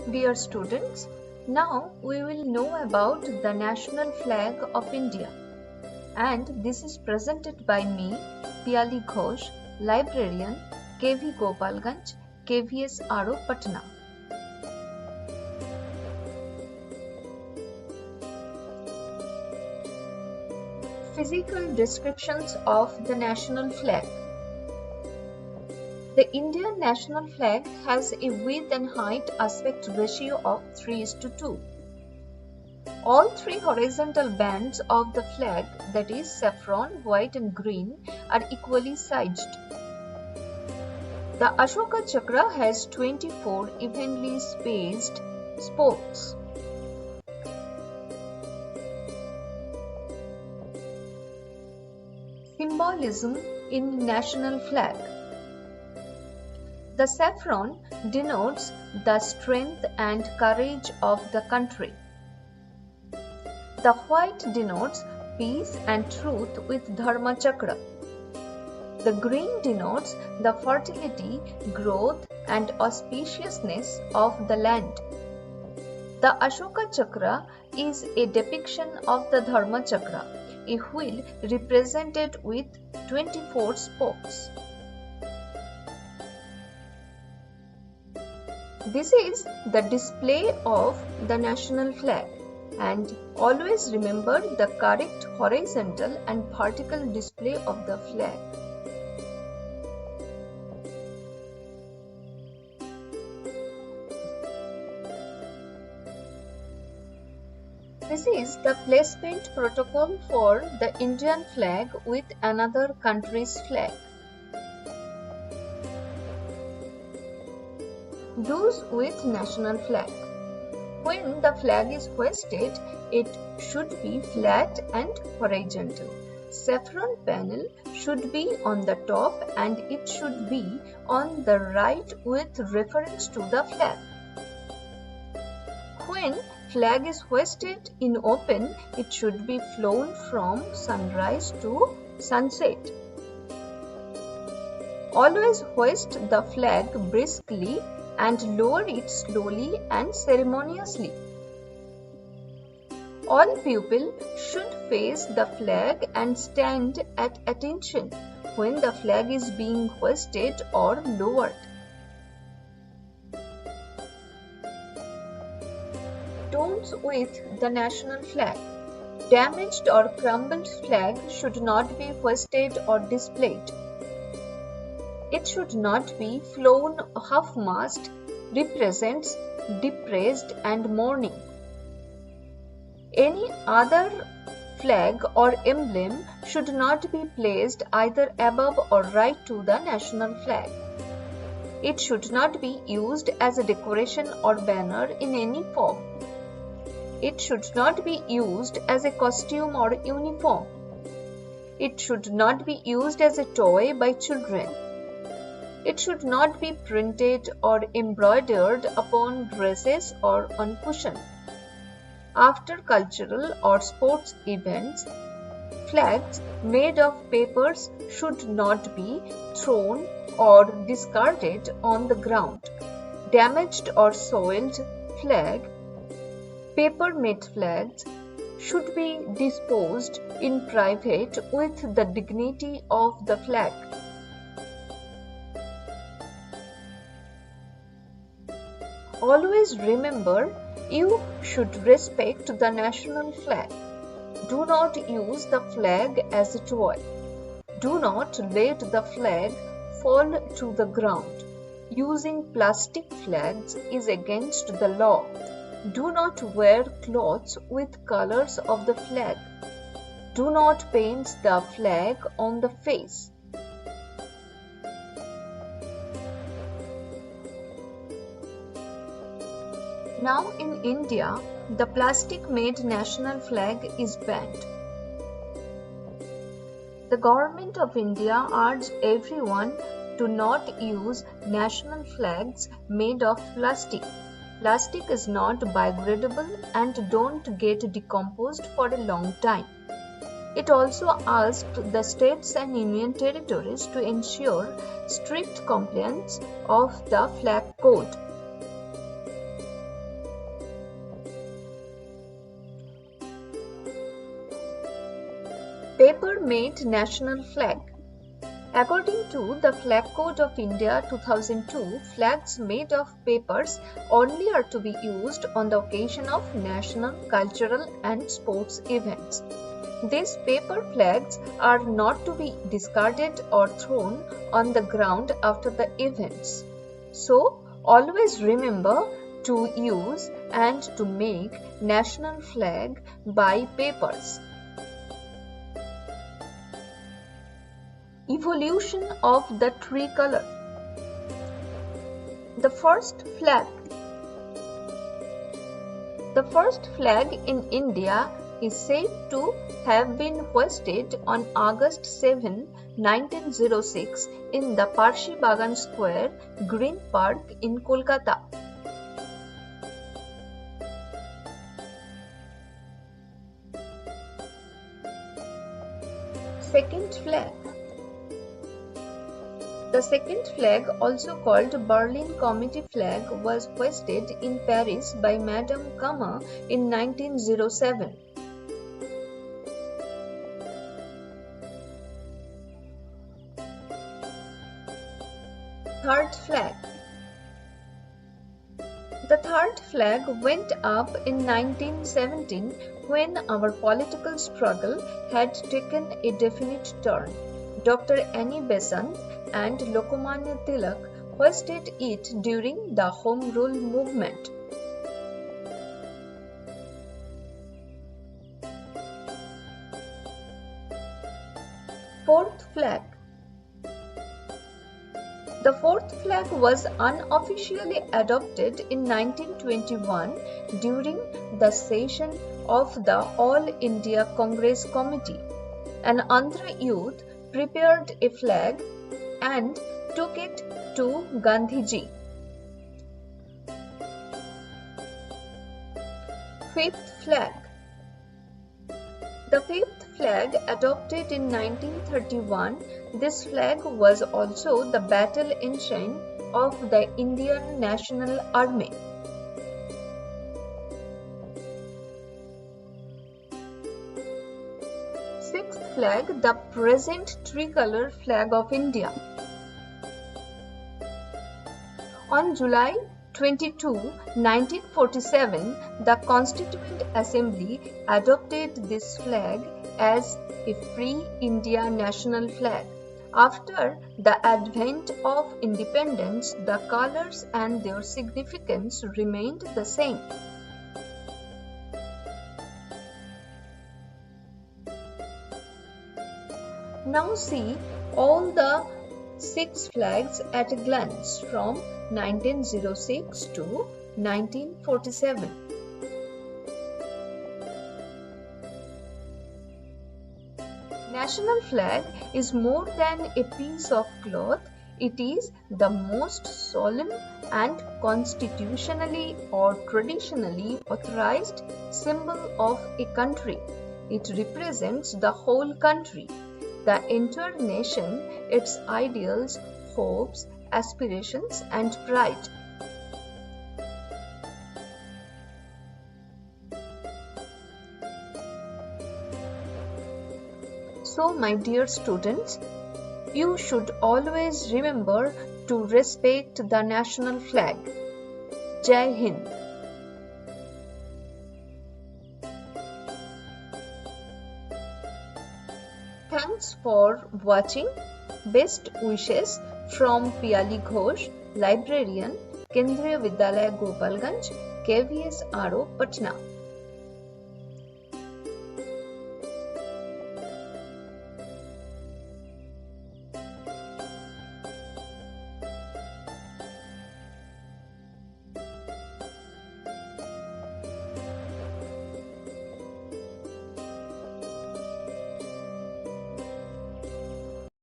Dear students, now we will know about the national flag of India, and this is presented by me, Piyali Ghosh, librarian, KV Gopalganj, KVS RO Patna. Physical descriptions of the national flag. The Indian national flag has a width and height aspect ratio of 3:2. All three horizontal bands of the flag, that is saffron, white and green, are equally sized. The Ashoka Chakra has 24 evenly spaced spokes. Symbolism in national flag. The saffron denotes the strength and courage of the country. The white denotes peace and truth with Dharma Chakra. The green denotes the fertility, growth and auspiciousness of the land. The Ashoka Chakra is a depiction of the Dharma Chakra, a wheel represented with 24 spokes. This is the display of the national flag, and always remember the correct horizontal and vertical display of the flag. This is the placement protocol for the Indian flag with another country's flag. Do's with national flag. When the flag is hoisted, it should be flat and horizontal. Saffron panel should be on the top and it should be on the right with reference to the flag. When flag is hoisted in open, it should be flown from sunrise to sunset. Always hoist the flag briskly and lower it slowly and ceremoniously. All pupils should face the flag and stand at attention when the flag is being hoisted or lowered. Don'ts with the national flag. Damaged or crumbled flag should not be hoisted or displayed. It should not be flown half-mast, represents depressed and mourning. Any other flag or emblem should not be placed either above or right to the national flag. It should not be used as a decoration or banner in any form. It should not be used as a costume or uniform. It should not be used as a toy by children. It should not be printed or embroidered upon dresses or on cushion. After cultural or sports events, flags made of papers should not be thrown or discarded on the ground. Damaged or soiled flag, paper-made flags, should be disposed in private with the dignity of the flag. Always remember, you should respect the national flag. Do not use the flag as a toy. Do not let the flag fall to the ground. Using plastic flags is against the law. Do not wear clothes with colors of the flag. Do not paint the flag on the face. Now in India, the plastic-made national flag is banned. The Government of India urged everyone to not use national flags made of plastic. Plastic is not biodegradable and don't get decomposed for a long time. It also asked the states and union territories to ensure strict compliance of the flag code. Paper-made national flag. According to the Flag Code of India 2002, flags made of papers only are to be used on the occasion of national, cultural and sports events. These paper flags are not to be discarded or thrown on the ground after the events. So, always remember to use and to make national flag by papers. Evolution of the tricolor. The first flag. The first flag in India is said to have been hoisted on August 7, 1906 in the Parshi Bagan Square, Green Park in Kolkata. Second flag. The second flag, also called Berlin Committee flag, was hoisted in Paris by Madame Cama in 1907. Third flag. The third flag went up in 1917 when our political struggle had taken a definite turn. Dr. Annie Besant and Lokmanya Tilak hoisted it during the Home Rule movement. Fourth flag. The fourth flag was unofficially adopted in 1921 during the session of the All India Congress Committee. An Andhra youth prepared a flag and took it to Gandhiji. Fifth flag. The fifth flag adopted in 1931, this flag was also the battle ensign of the Indian National Army. Sixth flag, the present tricolor flag of India. On July 22, 1947, the Constituent Assembly adopted this flag as a free India national flag. After the advent of independence, the colors and their significance remained the same. Now see all the 6 flags at a glance from 1906 to 1947. National flag is more than a piece of cloth. It is the most solemn and constitutionally or traditionally authorized symbol of a country. It represents the whole country, the entire nation, its ideals, hopes, aspirations, and pride. So, my dear students, you should always remember to respect the national flag. Jai Hind. Thanks for watching. Best wishes from Piyali Ghosh, Librarian, Kendriya Vidyalaya Gopalganj, KVS RO, Patna.